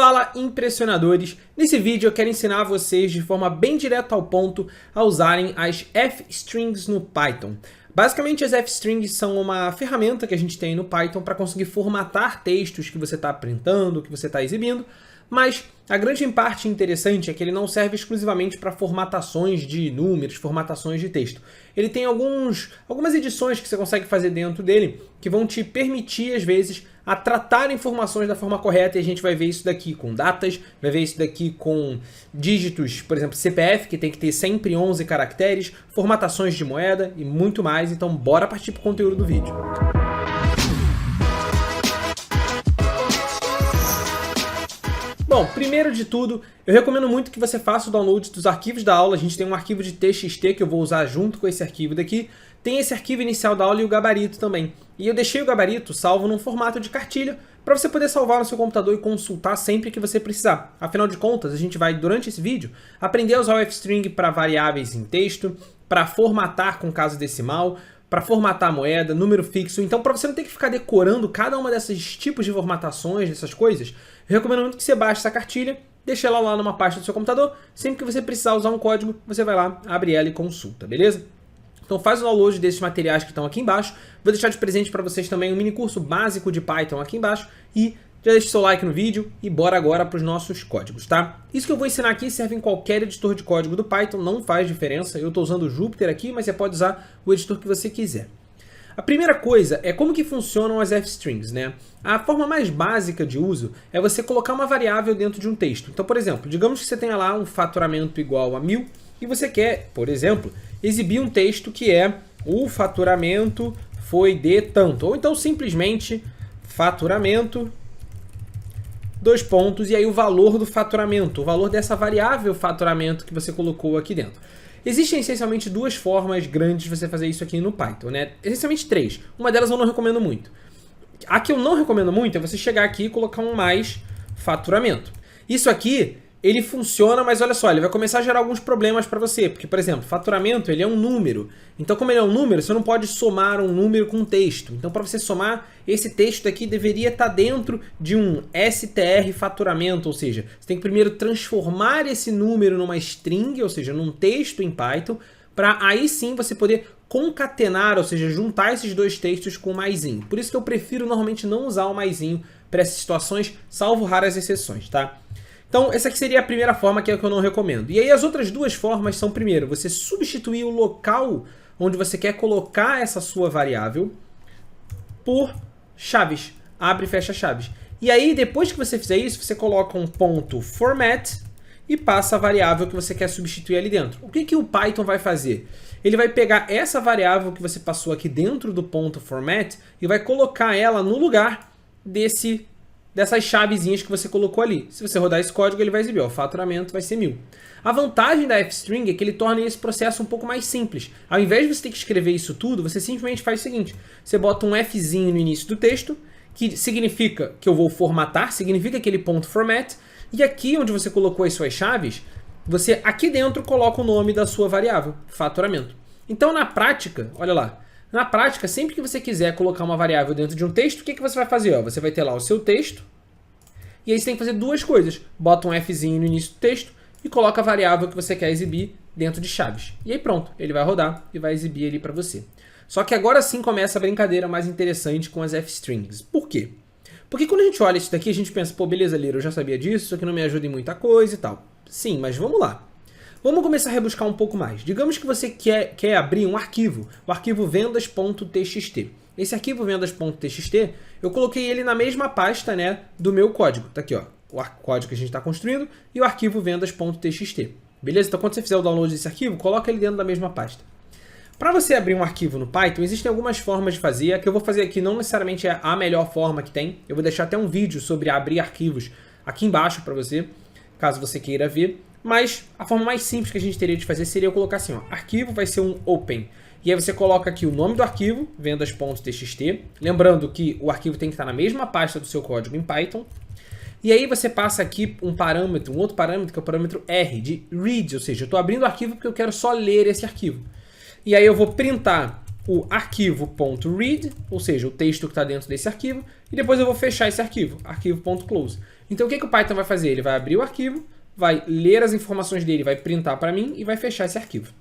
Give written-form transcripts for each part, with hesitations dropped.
Fala, impressionadores! Nesse vídeo eu quero ensinar vocês de forma bem direta ao ponto a usarem as F-Strings no Python. Basicamente as F-Strings são uma ferramenta que a gente tem no Python para conseguir formatar textos que você está printando, que você está exibindo, mas a grande parte interessante é que ele não serve exclusivamente para formatações de números, formatações de texto. Ele tem algumas edições que você consegue fazer dentro dele que vão te permitir, às vezes, a tratar informações da forma correta, e a gente vai ver isso daqui com datas, vai ver isso daqui com dígitos, por exemplo, CPF, que tem que ter sempre 11 caracteres, formatações de moeda e muito mais. Então bora partir para o conteúdo do vídeo. Bom, primeiro de tudo, eu recomendo muito que você faça o download dos arquivos da aula. A gente tem um arquivo de TXT que eu vou usar junto com esse arquivo daqui. Tem esse arquivo inicial da aula e o gabarito também. E eu deixei o gabarito salvo num formato de cartilha para você poder salvar no seu computador e consultar sempre que você precisar. Afinal de contas, a gente vai, durante esse vídeo, aprender a usar o F-String para variáveis em texto, para formatar com caso decimal, para formatar a moeda, número fixo. Então, para você não ter que ficar decorando cada uma desses tipos de formatações, dessas coisas, eu recomendo muito que você baixe essa cartilha, deixe ela lá numa pasta do seu computador. Sempre que você precisar usar um código, você vai lá, abre ela e consulta, beleza? Então faz o download desses materiais que estão aqui embaixo. Vou deixar de presente para vocês também um mini curso básico de Python aqui embaixo. E já deixa o seu like no vídeo e bora agora para os nossos códigos, tá? Isso que eu vou ensinar aqui serve em qualquer editor de código do Python, não faz diferença. Eu estou usando o Jupyter aqui, mas você pode usar o editor que você quiser. A primeira coisa é como que funcionam as F-Strings, né? A forma mais básica de uso é você colocar uma variável dentro de um texto. Então, por exemplo, digamos que você tenha lá um faturamento igual a 1000 e você quer, por exemplo, exibir um texto que é o faturamento foi de tanto. Ou então simplesmente faturamento, dois pontos, e aí o valor do faturamento, o valor dessa variável faturamento que você colocou aqui dentro. Existem essencialmente duas formas grandes de você fazer isso aqui no Python, né? Essencialmente três. Uma delas eu não recomendo muito. A que eu não recomendo muito é você chegar aqui e colocar um mais faturamento. Isso aqui, ele funciona, mas olha só, ele vai começar a gerar alguns problemas para você. Porque, por exemplo, faturamento, ele é um número. Então, como ele é um número, você não pode somar um número com um texto. Então, para você somar, esse texto aqui deveria estar dentro de um str faturamento. Ou seja, você tem que primeiro transformar esse número numa string, ou seja, num texto em Python, para aí sim você poder concatenar, ou seja, juntar esses dois textos com o maisinho. Por isso que eu prefiro normalmente não usar o maisinho para essas situações, salvo raras exceções, tá? Então, essa aqui seria a primeira forma, que é o que eu não recomendo. E aí as outras duas formas são, primeiro, você substituir o local onde você quer colocar essa sua variável por chaves. Abre e fecha chaves. E aí, depois que você fizer isso, você coloca um ponto format e passa a variável que você quer substituir ali dentro. O que que o Python vai fazer? Ele vai pegar essa variável que você passou aqui dentro do ponto format e vai colocar ela no lugar dessas chavezinhas que você colocou ali. Se você rodar esse código, ele vai exibir, ó, o faturamento vai ser 1000. A vantagem da F-String é que ele torna esse processo um pouco mais simples. Ao invés de você ter que escrever isso tudo, você simplesmente faz o seguinte: você bota um Fzinho no início do texto, que significa que eu vou formatar, significa aquele ponto format, e aqui onde você colocou as suas chaves, você aqui dentro coloca o nome da sua variável, faturamento. Então, na prática, olha lá, na prática, sempre que você quiser colocar uma variável dentro de um texto, o que que você vai fazer? Ó, você vai ter lá o seu texto, e aí você tem que fazer duas coisas. Bota um Fzinho no início do texto e coloca a variável que você quer exibir dentro de chaves. E aí pronto, ele vai rodar e vai exibir ali para você. Só que agora sim começa a brincadeira mais interessante com as F-Strings. Por quê? Porque quando a gente olha isso daqui, a gente pensa, pô, beleza, Lira, eu já sabia disso, isso aqui não me ajuda em muita coisa e tal. Sim, mas vamos lá. Vamos começar a rebuscar um pouco mais. Digamos que você quer abrir um arquivo, o arquivo vendas.txt. Esse arquivo vendas.txt, eu coloquei ele na mesma pasta, né, do meu código. Tá aqui, ó, o código que a gente está construindo e o arquivo vendas.txt. Beleza? Então quando você fizer o download desse arquivo, coloca ele dentro da mesma pasta. Para você abrir um arquivo no Python, existem algumas formas de fazer. A que eu vou fazer aqui não necessariamente é a melhor forma que tem. Eu vou deixar até um vídeo sobre abrir arquivos aqui embaixo para você, caso você queira ver. Mas a forma mais simples que a gente teria de fazer seria eu colocar assim, ó, arquivo vai ser um open. E aí você coloca aqui o nome do arquivo, vendas.txt. Lembrando que o arquivo tem que estar na mesma pasta do seu código em Python. E aí você passa aqui um parâmetro, um outro parâmetro, que é o parâmetro R, de read. Ou seja, eu estou abrindo o arquivo porque eu quero só ler esse arquivo. E aí eu vou printar o arquivo.read, ou seja, o texto que está dentro desse arquivo, e depois eu vou fechar esse arquivo, arquivo.close. Então o que o Python vai fazer? Ele vai abrir o arquivo, vai ler as informações dele, vai printar para mim e vai fechar esse arquivo.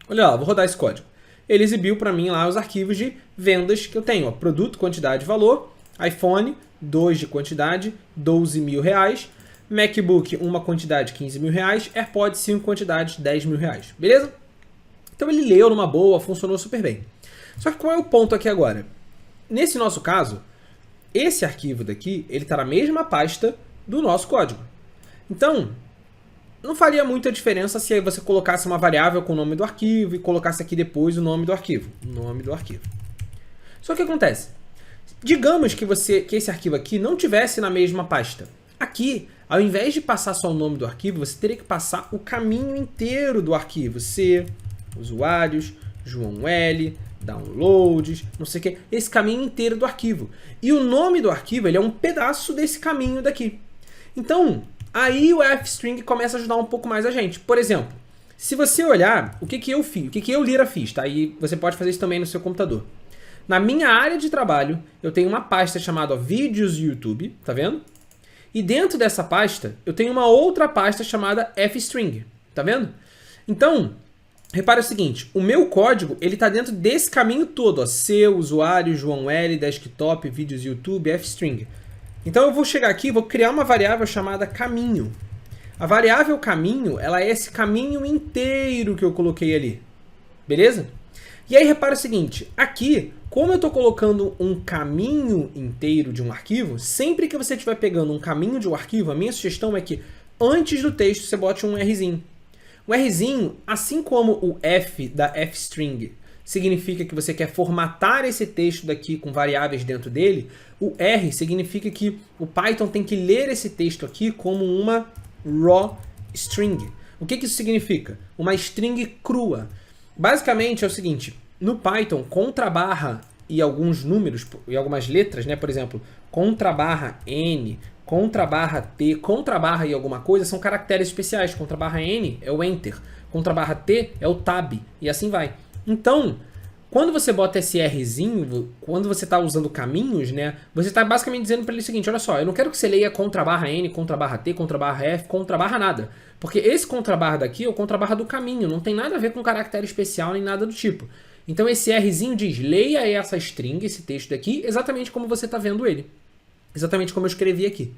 Olha lá, vou rodar esse código. Ele exibiu para mim lá os arquivos de vendas que eu tenho. Ó, produto, quantidade, valor, iPhone, 2 de quantidade, R$12.000, MacBook, uma quantidade, R$15.000, AirPods, 5 quantidades, R$10.000. Beleza? Então ele leu numa boa, funcionou super bem. Só que qual é o ponto aqui agora? Nesse nosso caso, esse arquivo daqui, ele está na mesma pasta do nosso código. Então, não faria muita diferença se você colocasse uma variável com o nome do arquivo e colocasse aqui depois o nome do arquivo. Só que o que acontece? Digamos que esse arquivo aqui não tivesse na mesma pasta. Aqui, ao invés de passar só o nome do arquivo, você teria que passar o caminho inteiro do arquivo. C, usuários, João L, downloads, não sei o que. Esse caminho inteiro do arquivo. E o nome do arquivo ele é um pedaço desse caminho daqui. Então, aí o fstring começa a ajudar um pouco mais a gente. Por exemplo, se você olhar o que eu fiz, o que eu, Lira, fiz, tá? E você pode fazer isso também no seu computador. Na minha área de trabalho, eu tenho uma pasta chamada Vídeos YouTube, tá vendo? E dentro dessa pasta, eu tenho uma outra pasta chamada fstring, tá vendo? Então, repara o seguinte, o meu código, ele tá dentro desse caminho todo, ó, C, usuário, João L, desktop, vídeos YouTube, fstring. Então eu vou chegar aqui e vou criar uma variável chamada caminho. A variável caminho, ela é esse caminho inteiro que eu coloquei ali, beleza? E aí repara o seguinte, aqui, como eu estou colocando um caminho inteiro de um arquivo, sempre que você estiver pegando um caminho de um arquivo, a minha sugestão é que antes do texto você bote um Rzinho. O Rzinho, assim como o F da fstring significa que você quer formatar esse texto daqui com variáveis dentro dele, o R significa que o Python tem que ler esse texto aqui como uma raw string. O que isso significa? Uma string crua. Basicamente é o seguinte, no Python, contrabarra e alguns números, e algumas letras, né? Por exemplo, contrabarra N, contrabarra T, contrabarra e alguma coisa são caracteres especiais. Contrabarra N é o Enter, contrabarra T é o Tab, e assim vai. Então, quando você bota esse Rzinho, quando você está usando caminhos, né? Você está basicamente dizendo para ele o seguinte, olha só, eu não quero que você leia contrabarra N, contrabarra T, contrabarra F, contrabarra nada. Porque esse contrabarra daqui é o contrabarra do caminho, não tem nada a ver com caractere especial nem nada do tipo. Então esse Rzinho diz, leia essa string, esse texto daqui, exatamente como você está vendo ele. Exatamente como eu escrevi aqui.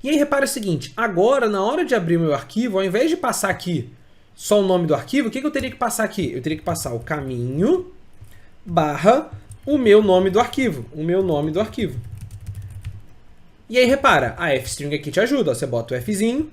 E aí repara o seguinte, agora na hora de abrir o meu arquivo, ao invés de passar aqui só o nome do arquivo, o que eu teria que passar aqui? Eu teria que passar o caminho barra o meu nome do arquivo. E aí repara, a fstring aqui te ajuda, ó, você bota o Fzinho,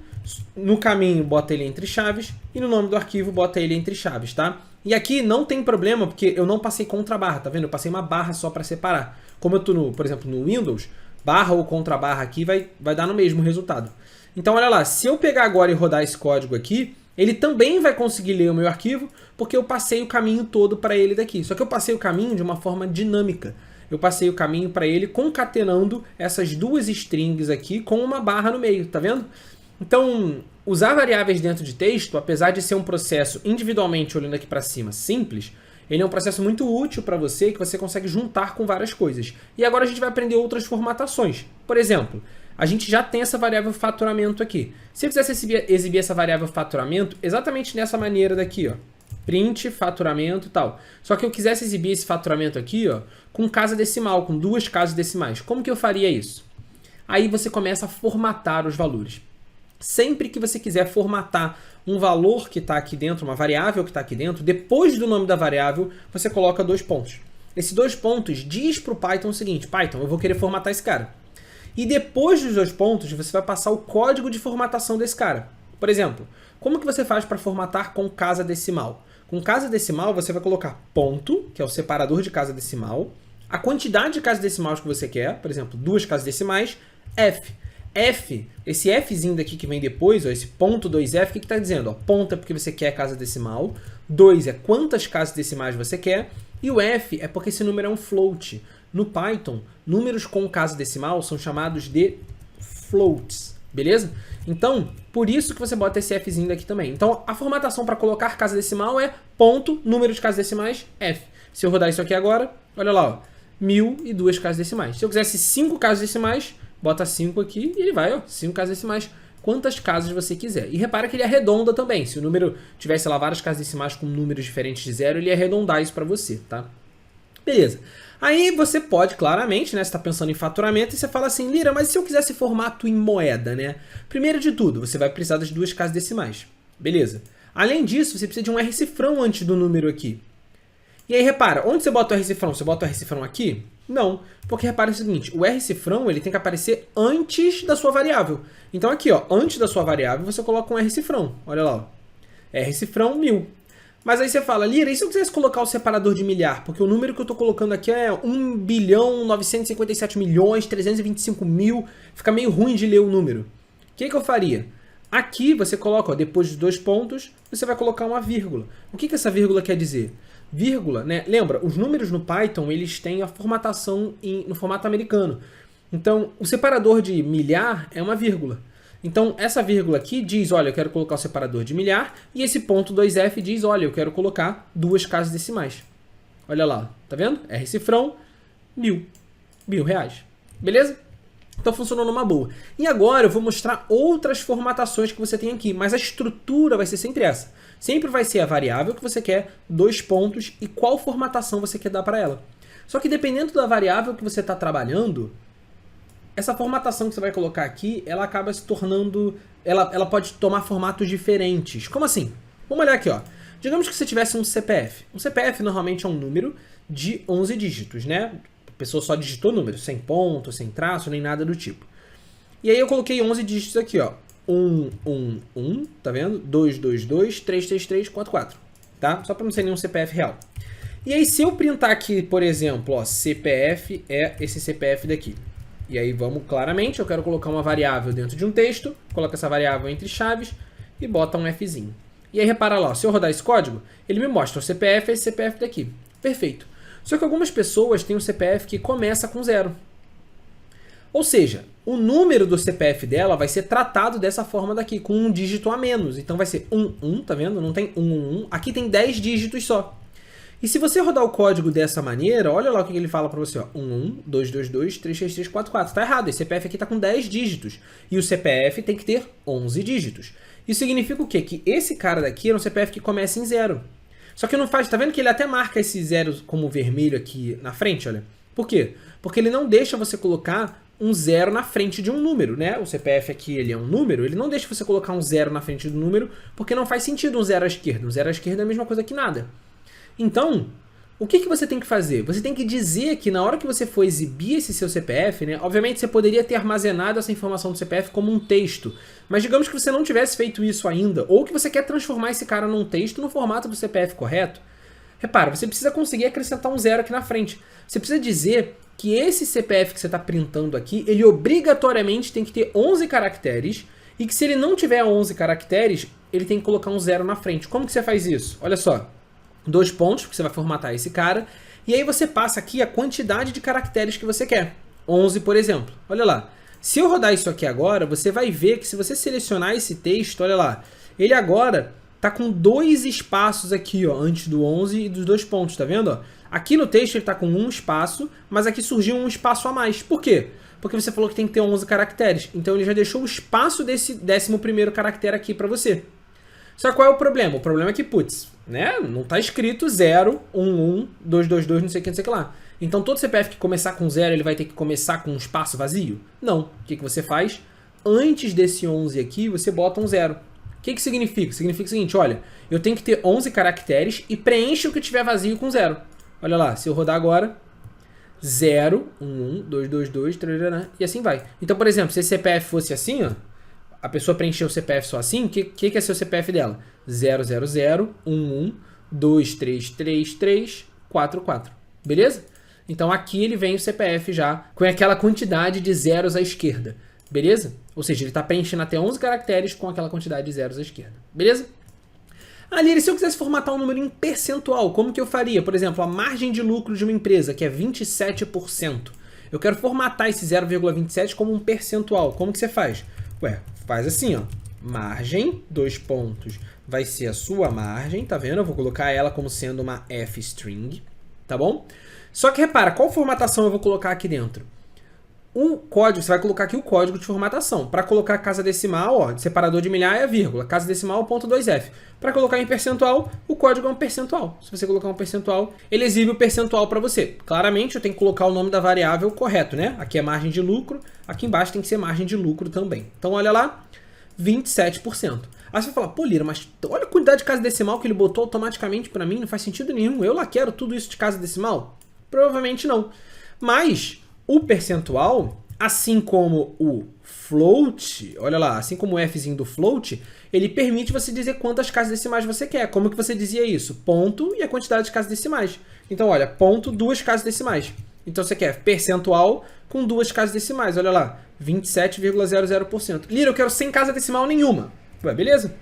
no caminho bota ele entre chaves e no nome do arquivo bota ele entre chaves, tá? E aqui não tem problema porque eu não passei contrabarra, tá vendo? Eu passei uma barra só para separar. Como eu tô, por exemplo, no Windows, barra ou contrabarra aqui vai dar no mesmo resultado. Então olha lá, se eu pegar agora e rodar esse código aqui, ele também vai conseguir ler o meu arquivo porque eu passei o caminho todo para ele daqui. Só que eu passei o caminho de uma forma dinâmica. Eu passei o caminho para ele concatenando essas duas strings aqui com uma barra no meio, tá vendo? Então, usar variáveis dentro de texto, apesar de ser um processo individualmente, olhando aqui para cima, simples, ele é um processo muito útil para você, que você consegue juntar com várias coisas. E agora a gente vai aprender outras formatações. Por exemplo, a gente já tem essa variável faturamento aqui. Se eu quisesse exibir essa variável faturamento, exatamente nessa maneira daqui, ó, print, faturamento e tal. Só que eu quisesse exibir esse faturamento aqui, ó, com casa decimal, com duas casas decimais. Como que eu faria isso? Aí você começa a formatar os valores. Sempre que você quiser formatar um valor que está aqui dentro, uma variável que está aqui dentro, depois do nome da variável, você coloca 2 pontos. Esses 2 pontos diz para o Python o seguinte, Python, eu vou querer formatar esse cara. E depois dos 2 pontos, você vai passar o código de formatação desse cara. Por exemplo, como que você faz para formatar com casa decimal? Com casa decimal, você vai colocar ponto, que é o separador de casa decimal, a quantidade de casas decimais que você quer, por exemplo, 2 casas decimais, F. F, esse Fzinho daqui que vem depois, ó, esse ponto 2F, o que está dizendo? Ó, ponto é porque você quer casa decimal, 2 é quantas casas decimais você quer, e o F é porque esse número é um float. No Python, números com casa decimal são chamados de floats, beleza? Então, por isso que você bota esse Fzinho daqui também. Então, a formatação para colocar casa decimal é ponto, número de casas decimais, F. Se eu rodar isso aqui agora, olha lá, ó, 1002 casas decimais. Se eu quisesse 5 casas decimais, bota 5 aqui e ele vai, ó, 5 casas decimais, quantas casas você quiser. E repara que ele arredonda também. Se o número tivesse lá várias casas decimais com números diferentes de 0, ele ia arredondar isso para você, tá? Beleza. Aí você pode, claramente, né, você está pensando em faturamento e você fala assim, Lira, mas se eu quisesse formato em moeda, né? Primeiro de tudo, você vai precisar das 2 casas decimais. Beleza. Além disso, você precisa de um R-cifrão antes do número aqui. E aí, repara, onde você bota o R-cifrão? Você bota o R-cifrão aqui? Não, porque repara o seguinte, o R-cifrão ele tem que aparecer antes da sua variável. Então aqui, ó, antes da sua variável, você coloca um R-cifrão. Olha lá, ó. R-cifrão 1000. Mas aí você fala, Lira, e se eu quisesse colocar o separador de milhar? Porque o número que eu estou colocando aqui é 1.957.325.000. Fica meio ruim de ler o número. O que eu faria? Aqui você coloca, ó, depois dos 2 pontos, você vai colocar uma vírgula. O que essa vírgula quer dizer? Vírgula, né? Lembra, os números no Python, eles têm a formatação no formato americano. Então, o separador de milhar é uma vírgula. Então, essa vírgula aqui diz, olha, eu quero colocar o separador de milhar, e esse ponto 2F diz, olha, eu quero colocar 2 casas decimais. Olha lá, tá vendo? R-cifrão, 1.000. R$1.000. Beleza? Então funcionou numa boa. E agora eu vou mostrar outras formatações que você tem aqui, mas a estrutura vai ser sempre essa. Sempre vai ser a variável que você quer, 2 pontos, e qual formatação você quer dar para ela. Só que dependendo da variável que você está trabalhando, essa formatação que você vai colocar aqui, ela acaba se tornando... Ela pode tomar formatos diferentes. Como assim? Vamos olhar aqui, ó. Digamos que você tivesse um CPF. Um CPF normalmente é um número de 11 dígitos, né? A pessoa só digitou número, sem ponto, sem traço, nem nada do tipo. E aí eu coloquei 11 dígitos aqui, ó. 1, 1, 1, tá vendo? 2, 2, 2, 3, 3, 3, 4, 4. Tá? Só para não ser nenhum CPF real. E aí se eu printar aqui, por exemplo, ó, CPF é esse CPF daqui. E aí vamos claramente, eu quero colocar uma variável dentro de um texto, coloca essa variável entre chaves e bota um Fzinho. E aí repara lá, ó, se eu rodar esse código, ele me mostra o CPF é esse CPF daqui. Perfeito. Só que algumas pessoas têm um CPF que começa com 0. Ou seja, o número do CPF dela vai ser tratado dessa forma daqui, com um dígito a menos. Então vai ser 1, 1, tá vendo? Não tem 1, 1, 1. Aqui tem 10 dígitos só. E se você rodar o código dessa maneira, olha lá o que ele fala para você, ó. 1, 1, 2, 2, 2, 3, 3, 3, 4, 4. Tá errado, esse CPF aqui tá com 10 dígitos. E o CPF tem que ter 11 dígitos. Isso significa o quê? Que esse cara daqui é um CPF que começa em 0. Só que não faz, tá vendo que ele até marca esse 0 como vermelho aqui na frente, olha. Por quê? Porque ele não deixa você colocar um 0 na frente de um número, né? O CPF aqui, ele é um número, ele não deixa você colocar um 0 na frente do número, porque não faz sentido um 0 à esquerda. Um 0 à esquerda é a mesma coisa que nada. Então, o que você tem que fazer? Você tem que dizer que na hora que você for exibir esse seu CPF, né? Obviamente você poderia ter armazenado essa informação do CPF como um texto, mas digamos que você não tivesse feito isso ainda, ou que você quer transformar esse cara num texto no formato do CPF correto. Repara, você precisa conseguir acrescentar um 0 aqui na frente. Você precisa dizer que esse CPF que você está printando aqui, ele obrigatoriamente tem que ter 11 caracteres, e que se ele não tiver 11 caracteres, ele tem que colocar um 0 na frente. Como que você faz isso? Olha só. 2 pontos, porque você vai formatar esse cara, e aí você passa aqui a quantidade de caracteres que você quer. 11, por exemplo. Olha lá. Se eu rodar isso aqui agora, você vai ver que se você selecionar esse texto, olha lá, ele agora tá com 2 espaços aqui, ó, antes do 11 e dos 2 pontos, tá vendo? Ó? Aqui no texto ele tá com 1 espaço, mas aqui surgiu um espaço a mais. Por quê? Porque você falou que tem que ter 11 caracteres. Então ele já deixou o espaço desse 11º caractere aqui para você. Só que qual é o problema? O problema é que, putz, né? Não tá escrito 0, 1, 1, 2, 2, 2, não sei o que lá. Então todo CPF que começar com 0, ele vai ter que começar com um espaço vazio? Não. O que você faz? Antes desse 11 aqui, você bota um 0. O que significa? Significa o seguinte, olha, eu tenho que ter 11 caracteres e preenche o que tiver vazio com 0. Olha lá, se eu rodar agora, 0, 1, 1, 2, 2, 2, 3, e assim vai. Então, por exemplo, se esse CPF fosse assim, ó, a pessoa preencheu o CPF só assim, o que é seu CPF dela? 0, 0, 0, 1, 1, 2, 3, 3, 3, 4, 4. Beleza? Então aqui ele vem o CPF já com aquela quantidade de zeros à esquerda. Beleza? Ou seja, ele está preenchendo até 11 caracteres com aquela quantidade de zeros à esquerda. Beleza? Ali, se eu quisesse formatar um número em percentual, como que eu faria? Por exemplo, a margem de lucro de uma empresa, que é 27%. Eu quero formatar esse 0,27 como um percentual. Como que você faz? Ué, faz assim, ó. Margem, 2 pontos, vai ser a sua margem, tá vendo? Eu vou colocar ela como sendo uma f-string, tá bom? Só que repara, qual formatação eu vou colocar aqui dentro? o código, você vai colocar aqui o código de formatação. Para colocar casa decimal, ó, separador de milhar é a vírgula, casa decimal ponto 2F. Para colocar em percentual, o código é um percentual. Se você colocar um percentual, ele exibe o percentual para você. Claramente, eu tenho que colocar o nome da variável correto, né? Aqui é margem de lucro, aqui embaixo tem que ser margem de lucro também. Então, olha lá, 27%. Aí você vai falar, pô, Lira, mas olha a quantidade de casa decimal que ele botou automaticamente para mim, não faz sentido nenhum. Eu lá quero tudo isso de casa decimal? Provavelmente não. Mas o percentual, assim como o float, olha lá, assim como o Fzinho do float, ele permite você dizer quantas casas decimais você quer. Como que você dizia isso? Ponto e a quantidade de casas decimais. Então, olha, ponto, 2 casas decimais. Então, você quer percentual com 2 casas decimais. Olha lá, 27,00%. Lira, eu quero sem casa decimal nenhuma. Ué, beleza.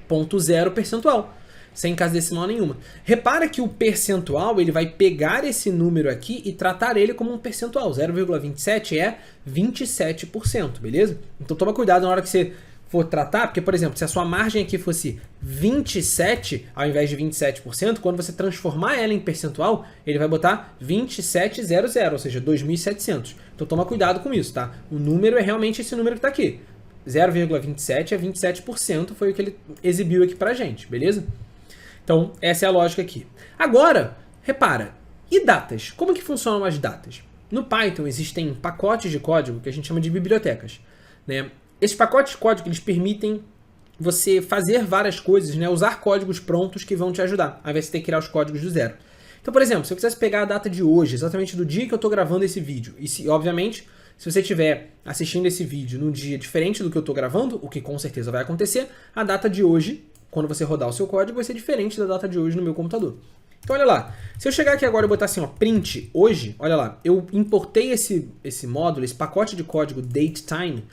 Ponto 0 percentual. Sem casa decimal nenhuma. Repara que o percentual, ele vai pegar esse número aqui e tratar ele como um percentual. 0,27 é 27%, beleza? Então toma cuidado na hora que você for tratar, porque, por exemplo, se a sua margem aqui fosse 27, ao invés de 27%, quando você transformar ela em percentual, ele vai botar 2700, ou seja, 2.700. Então toma cuidado com isso, tá? O número é realmente esse número que está aqui. 0,27 é 27%, foi o que ele exibiu aqui pra gente, beleza? Então, essa é a lógica aqui. Agora, repara, e datas? Como que funcionam as datas? No Python existem pacotes de código que a gente chama de bibliotecas, né? Esses pacotes de código eles permitem você fazer várias coisas, né? Usar códigos prontos que vão te ajudar, ao invés de ter que criar os códigos do zero. Então, por exemplo, se eu quisesse pegar a data de hoje, exatamente do dia que eu estou gravando esse vídeo, e se, obviamente, se você estiver assistindo esse vídeo num dia diferente do que eu estou gravando, o que com certeza vai acontecer, a data de hoje, quando você rodar o seu código, vai ser diferente da data de hoje no meu computador. Então, olha lá. Se eu chegar aqui agora e botar assim, ó, print hoje, olha lá, eu importei esse módulo, esse pacote de código datetime.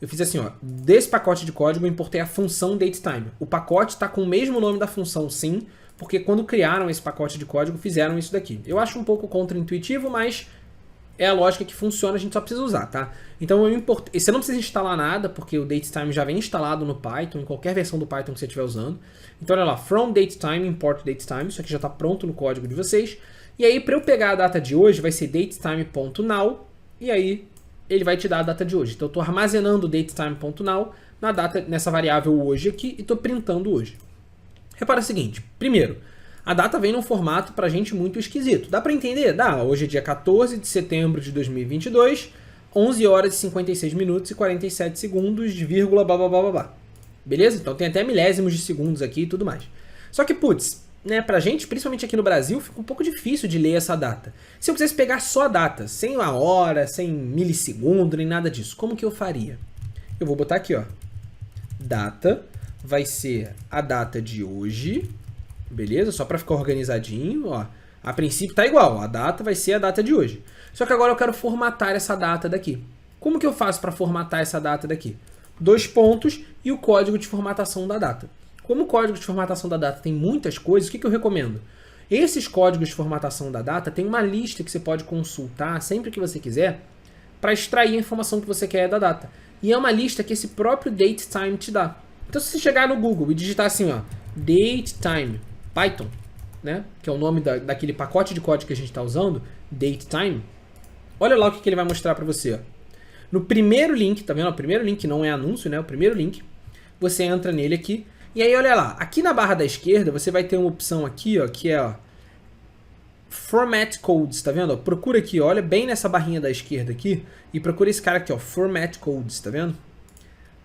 Eu fiz assim, ó, desse pacote de código eu importei a função datetime. O pacote está com o mesmo nome da função, sim, porque quando criaram esse pacote de código, fizeram isso daqui. Eu acho um pouco contra-intuitivo, mas é a lógica que funciona, a gente só precisa usar, tá? Então eu importei, você não precisa instalar nada, porque o datetime já vem instalado no Python, em qualquer versão do Python que você estiver usando. Então olha lá, from datetime, import datetime, isso aqui já está pronto no código de vocês. E aí para eu pegar a data de hoje, vai ser datetime.now, e aí ele vai te dar a data de hoje. Então eu estou armazenando datetime.now na data, nessa variável hoje aqui, e estou printando hoje. Repara o seguinte, primeiro, a data vem num formato pra gente muito esquisito. Dá pra entender? Dá. Hoje é dia 14 de setembro de 2022, 11 horas e 56 minutos e 47 segundos, de vírgula, blá, blá, blá, blá, blá. Beleza? Então tem até milésimos de segundos aqui e tudo mais. Só que, putz, né, pra gente, principalmente aqui no Brasil, fica um pouco difícil de ler essa data. Se eu quisesse pegar só a data, sem a hora, sem milissegundo, nem nada disso, como que eu faria? Eu vou botar aqui, ó. Data vai ser a data de hoje. Beleza? Só para ficar organizadinho, ó. A princípio tá igual, a data vai ser a data de hoje. Só que agora eu quero formatar essa data daqui. Como que eu faço para formatar essa data daqui? 2 pontos e o código de formatação da data. Como o código de formatação da data tem muitas coisas, o que eu recomendo? Esses códigos de formatação da data tem uma lista que você pode consultar sempre que você quiser para extrair a informação que você quer da data. E é uma lista que esse próprio datetime te dá. Então se você chegar no Google e digitar assim, ó, datetime Python, né, que é o nome daquele pacote de código que a gente está usando, datetime, olha lá o que ele vai mostrar para você. Ó. No primeiro link, tá vendo? O primeiro link não é anúncio, né? O primeiro link, você entra nele aqui, e aí olha lá, aqui na barra da esquerda você vai ter uma opção aqui, ó, que é ó, Format Codes, tá vendo? Ó, procura aqui, ó, olha bem nessa barrinha da esquerda aqui, e procura esse cara aqui, ó, Format Codes, tá vendo?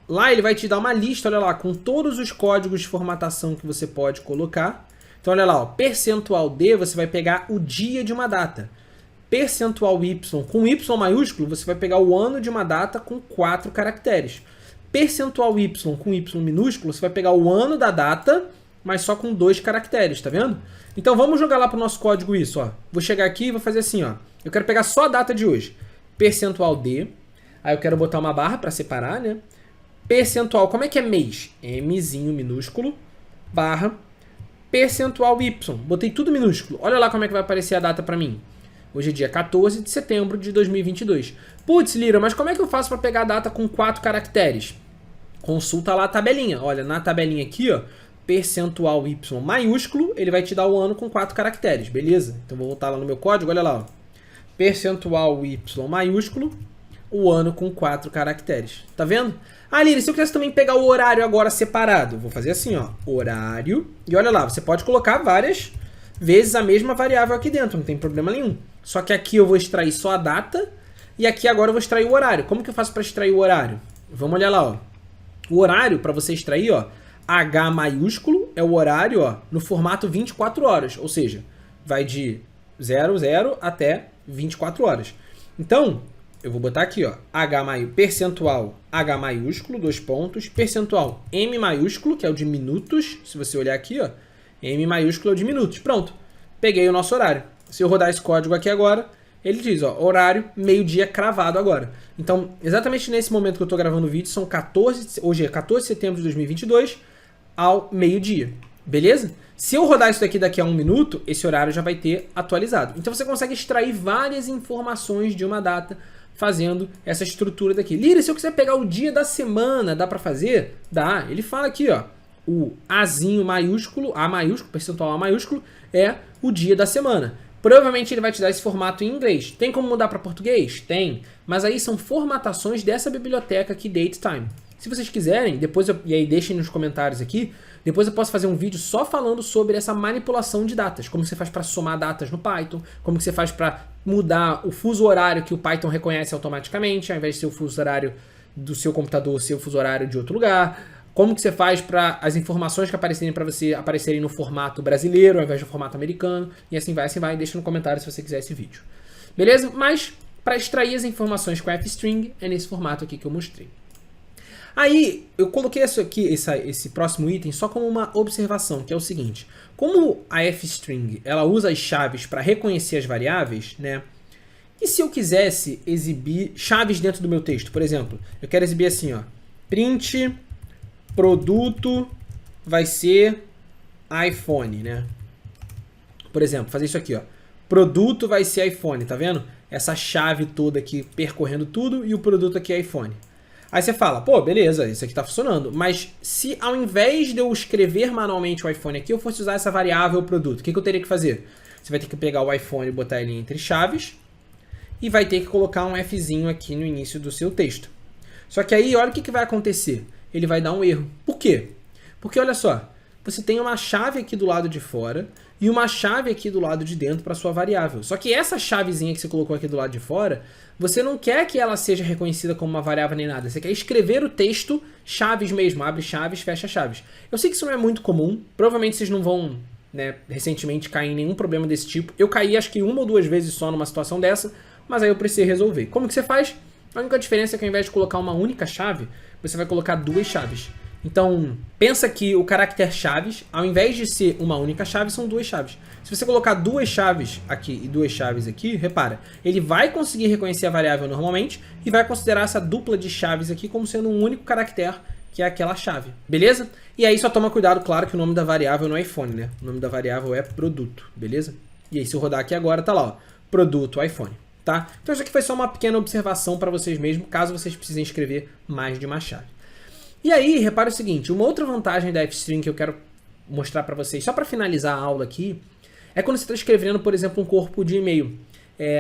Lá ele vai te dar uma lista, olha lá, com todos os códigos de formatação que você pode colocar. Então olha lá, ó, percentual D, você vai pegar o dia de uma data. Percentual Y, com Y maiúsculo, você vai pegar o ano de uma data com 4 caracteres. Percentual Y, com Y minúsculo, você vai pegar o ano da data, mas só com 2 caracteres, tá vendo? Então vamos jogar lá para o nosso código isso, ó. Vou chegar aqui e vou fazer assim, ó. Eu quero pegar só a data de hoje. Percentual D, aí eu quero botar uma barra para separar, né? Percentual, como é que é mês? Mzinho minúsculo, barra, percentual Y. Botei tudo minúsculo. Olha lá como é que vai aparecer a data para mim. Hoje é dia 14 de setembro de 2022. Putz, Lira, mas como é que eu faço para pegar a data com 4 caracteres? Consulta lá a tabelinha. Olha, na tabelinha aqui, ó, percentual Y maiúsculo, ele vai te dar o ano com 4 caracteres, beleza? Então vou voltar lá no meu código, olha lá, ó. Percentual Y maiúsculo, o ano com 4 caracteres. Tá vendo? Ah, Lili, se eu quisesse também pegar o horário agora separado, vou fazer assim, ó, horário, e olha lá, você pode colocar várias vezes a mesma variável aqui dentro, não tem problema nenhum. Só que aqui eu vou extrair só a data, e aqui agora eu vou extrair o horário. Como que eu faço para extrair o horário? Vamos olhar lá, ó. O horário, para você extrair, ó, H maiúsculo é o horário, ó, no formato 24 horas, ou seja, vai de 00 até 24 horas. Então, eu vou botar aqui, ó, percentual H maiúsculo, 2 pontos, percentual M maiúsculo, que é o de minutos, se você olhar aqui, ó, M maiúsculo é o de minutos. Pronto, peguei o nosso horário. Se eu rodar esse código aqui agora, ele diz, ó, horário, meio-dia cravado agora. Então, exatamente nesse momento que eu estou gravando o vídeo, são hoje é 14 de setembro de 2022, ao meio-dia. Beleza? Se eu rodar isso daqui a 1 minuto, esse horário já vai ter atualizado. Então você consegue extrair várias informações de uma data fazendo essa estrutura daqui. Lira, se eu quiser pegar o dia da semana, dá para fazer? Dá. Ele fala aqui, ó, o Azinho maiúsculo, A maiúsculo, percentual A maiúsculo, é o dia da semana. Provavelmente ele vai te dar esse formato em inglês. Tem como mudar para português? Tem. Mas aí são formatações dessa biblioteca aqui, DateTime. Se vocês quiserem, e aí deixem nos comentários aqui, depois eu posso fazer um vídeo só falando sobre essa manipulação de datas. Como você faz para somar datas no Python, como que você faz para mudar o fuso horário que o Python reconhece automaticamente, ao invés de ser o fuso horário do seu computador, ser o fuso horário de outro lugar. Como que você faz para as informações que aparecerem para você aparecerem no formato brasileiro, ao invés do formato americano. E assim vai. Deixa no comentário se você quiser esse vídeo. Beleza? Mas, para extrair as informações com a fstring, é nesse formato aqui que eu mostrei. Aí, eu coloquei isso aqui, esse próximo item só como uma observação, que é o seguinte. Como a fstring, ela usa as chaves para reconhecer as variáveis, né? E se eu quisesse exibir chaves dentro do meu texto? Por exemplo, eu quero exibir assim, ó. Print produto vai ser iPhone, né? Por exemplo, fazer isso aqui, ó. Produto vai ser iPhone, tá vendo? Essa chave toda aqui percorrendo tudo e o produto aqui é iPhone. Aí você fala, pô, beleza, isso aqui tá funcionando. Mas se ao invés de eu escrever manualmente o iPhone aqui, eu fosse usar essa variável produto, o que eu teria que fazer? Você vai ter que pegar o iPhone e botar ele entre chaves e vai ter que colocar um Fzinho aqui no início do seu texto. Só que aí, olha o que vai acontecer. Ele vai dar um erro. Por quê? Porque, olha só, você tem uma chave aqui do lado de fora e uma chave aqui do lado de dentro para sua variável. Só que essa chavezinha que você colocou aqui do lado de fora, você não quer que ela seja reconhecida como uma variável nem nada. Você quer escrever o texto chaves mesmo, abre chaves, fecha chaves. Eu sei que isso não é muito comum, provavelmente vocês não vão, né, recentemente cair em nenhum problema desse tipo. Eu caí acho que 1 ou 2 vezes só numa situação dessa, mas aí eu precisei resolver. Como que você faz? A única diferença é que ao invés de colocar uma única chave, você vai colocar 2 chaves. Então, pensa que o caractere chaves, ao invés de ser uma única chave, são 2 chaves. Se você colocar 2 chaves aqui e 2 chaves aqui, repara, ele vai conseguir reconhecer a variável normalmente e vai considerar essa dupla de chaves aqui como sendo um único caractere, que é aquela chave. Beleza? E aí só toma cuidado, claro, que o nome da variável não é iPhone, né? O nome da variável é produto, beleza? E aí se eu rodar aqui agora, tá lá, ó, produto iPhone. Tá? Então isso aqui foi só uma pequena observação para vocês mesmos, caso vocês precisem escrever mais de uma chave. E aí, repara o seguinte, uma outra vantagem da fstring que eu quero mostrar para vocês, só para finalizar a aula aqui, é quando você está escrevendo, por exemplo, um corpo de e-mail.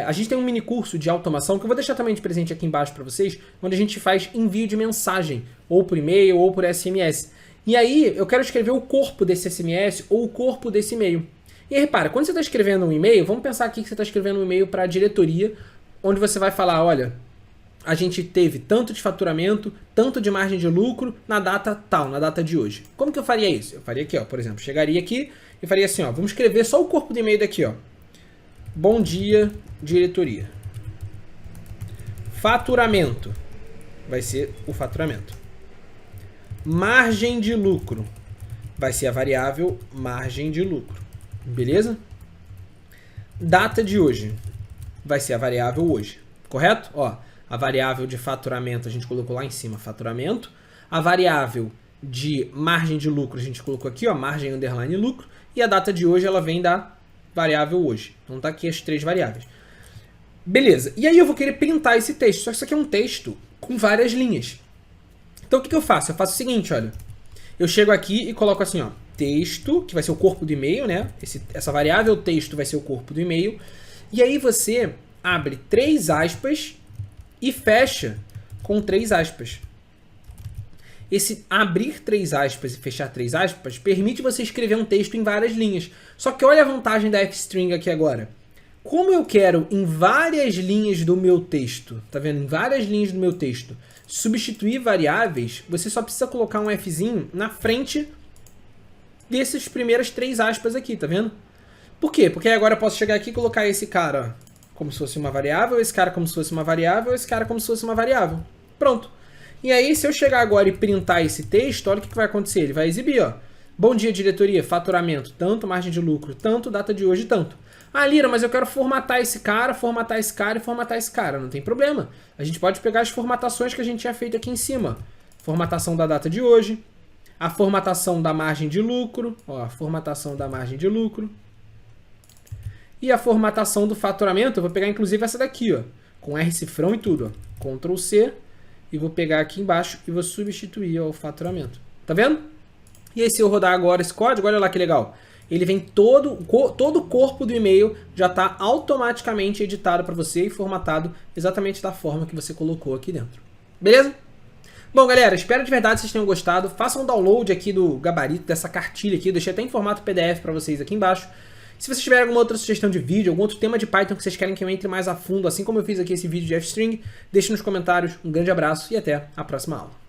A gente tem um mini curso de automação, que eu vou deixar também de presente aqui embaixo para vocês, onde a gente faz envio de mensagem, ou por e-mail, ou por SMS. E aí, eu quero escrever o corpo desse SMS, ou o corpo desse e-mail. E aí, repara, quando você está escrevendo um e-mail, vamos pensar aqui que você está escrevendo um e-mail para a diretoria, onde você vai falar, olha, a gente teve tanto de faturamento, tanto de margem de lucro na data tal, na data de hoje. Como que eu faria isso? Eu faria aqui, ó, por exemplo, chegaria aqui e faria assim, ó, vamos escrever só o corpo do e-mail daqui, ó. Bom dia, diretoria. Faturamento. Vai ser o faturamento. Margem de lucro. Vai ser a variável margem de lucro. Beleza? Data de hoje. Vai ser a variável hoje. Correto? Ó, a variável de faturamento a gente colocou lá em cima, faturamento. A variável de margem de lucro a gente colocou aqui, ó, margem underline lucro. E a data de hoje ela vem da variável hoje. Então tá aqui as 3 variáveis. Beleza. E aí eu vou querer printar esse texto. Só que isso aqui é um texto com várias linhas. Então o que eu faço? Eu faço o seguinte, olha. Eu chego aqui e coloco assim, ó, texto, que vai ser o corpo do e-mail, né? Essa variável texto vai ser o corpo do e-mail. E aí você abre 3 aspas e fecha com 3 aspas. Esse abrir 3 aspas e fechar 3 aspas permite você escrever um texto em várias linhas. Só que olha a vantagem da F-string aqui agora. Como eu quero em várias linhas do meu texto, tá vendo? Em várias linhas do meu texto, substituir variáveis, você só precisa colocar um Fzinho na frente dessas primeiras 3 aspas aqui, tá vendo? Por quê? Porque agora eu posso chegar aqui e colocar esse cara como se fosse uma variável, esse cara como se fosse uma variável, esse cara como se fosse uma variável. Pronto. E aí, se eu chegar agora e printar esse texto, olha o que vai acontecer. Ele vai exibir, ó. Bom dia, diretoria, faturamento, tanto, margem de lucro, tanto, data de hoje, tanto. Ah, Lira, mas eu quero formatar esse cara e formatar esse cara. Não tem problema. A gente pode pegar as formatações que a gente tinha feito aqui em cima. Formatação da data de hoje, a formatação da margem de lucro, ó, a formatação da margem de lucro. E a formatação do faturamento, eu vou pegar inclusive essa daqui, ó, com R cifrão e tudo, ó. Ctrl C, e vou pegar aqui embaixo e vou substituir ó, o faturamento. Tá vendo? E aí se eu rodar agora esse código, olha lá que legal. Ele vem todo o corpo do e-mail já está automaticamente editado para você e formatado exatamente da forma que você colocou aqui dentro. Beleza? Bom, galera, espero de verdade que vocês tenham gostado. Façam um download aqui do gabarito, dessa cartilha aqui. Eu deixei até em formato PDF para vocês aqui embaixo. Se vocês tiverem alguma outra sugestão de vídeo, algum outro tema de Python que vocês querem que eu entre mais a fundo, assim como eu fiz aqui esse vídeo de F-string, deixe nos comentários. Um grande abraço e até a próxima aula.